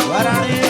ભલે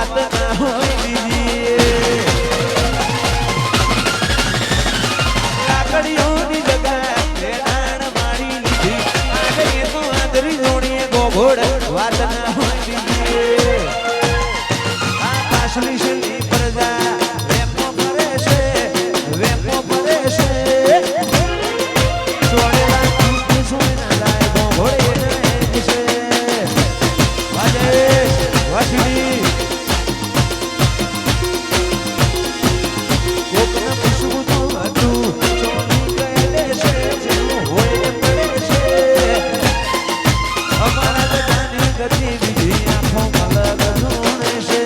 વાત ના હોય બીજી લાકડીઓની જગા રેડાણ મારી લીધી આદરી તો આદરી જોડીએ ગોગોડ વાત ના હોય બીજી આ પાછલી શેલી પ્રજા વેપો કરે છે છોડેલા કૃષ્ણ સોના લાય ગોગોડ એને છે વાજે વાસી કોકના પૂછવું તો હતું ચોની કહેલે છે જેવું હોય એમ કરે છે અમારા બધાની ગતિવિધિ આંખોમાં અલગ ધોણે છે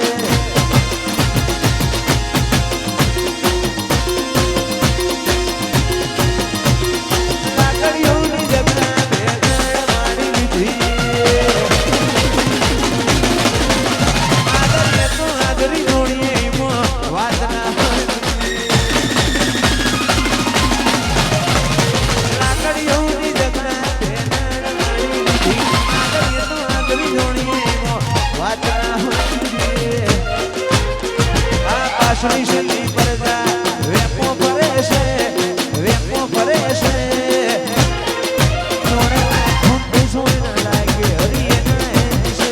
લાકડીઓની જગા ભેગણ મારી લીધી આદરીએ તો આદરી જોડીએ એમાં વાત ના હોય લાકડીઓની જગા ભેગણ મારી લીધી આદરીએ તો આદરી જોડીએ એમાં વાત ના હોય આ પાછળી શેલી પ્રજા વેપો ફરે છે જોડેલા ખોટું સોના લાગે હરીએ ના છે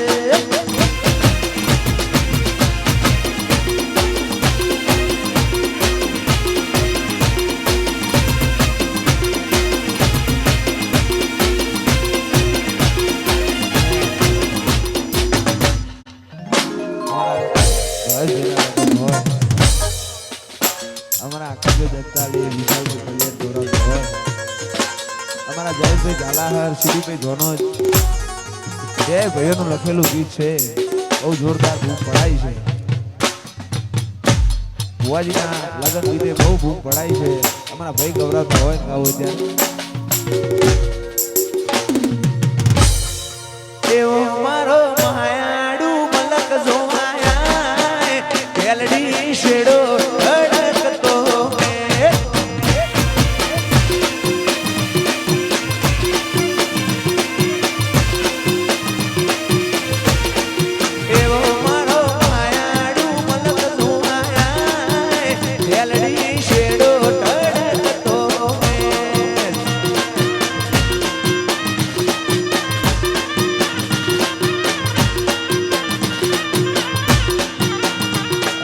અમારા આખી દત્તાલી વિશાલભાઈ કલ્યાણ ગૌરવ હોય અમારા જયેશભાઈ ઝાલાહર શ્રીભાઈ ધોનોજ બે ભાઈઓનું લખેલું ગીત છે બહુ જોરદાર ભૂખ પડાઈ છે ભુવાજીના લગ્ન ગીતે બહુ ભૂખ પડાઈ છે અમારા ભાઈ ગૌરવ હોય ને ગાવું ત્યાં એવો મારો માયાડુ મલક જોવાયા કેલડી શેડો ધડકતો એવો મારો માયાડુ મલક જોવાયા કેલડી શેડો ધડકતો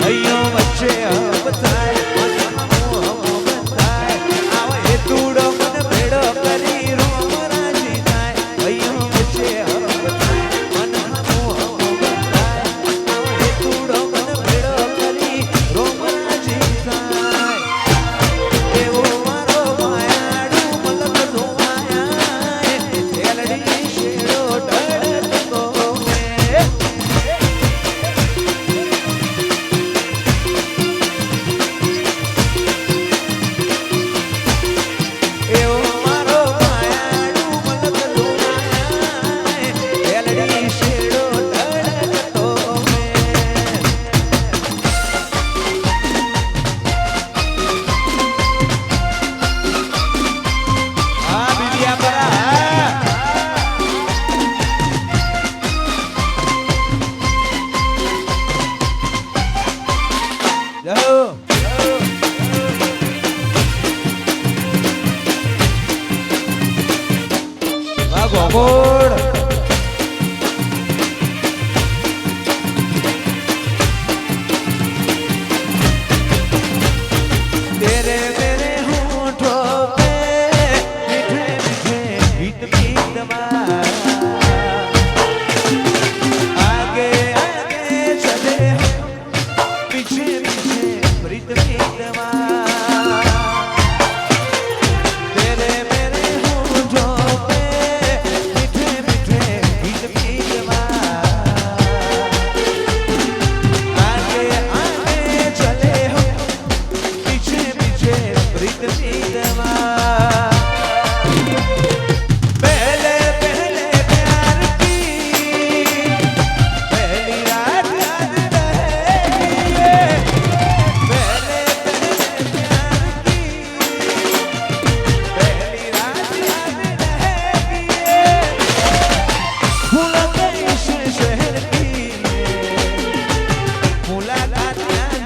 અયો વચ્ચે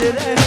રે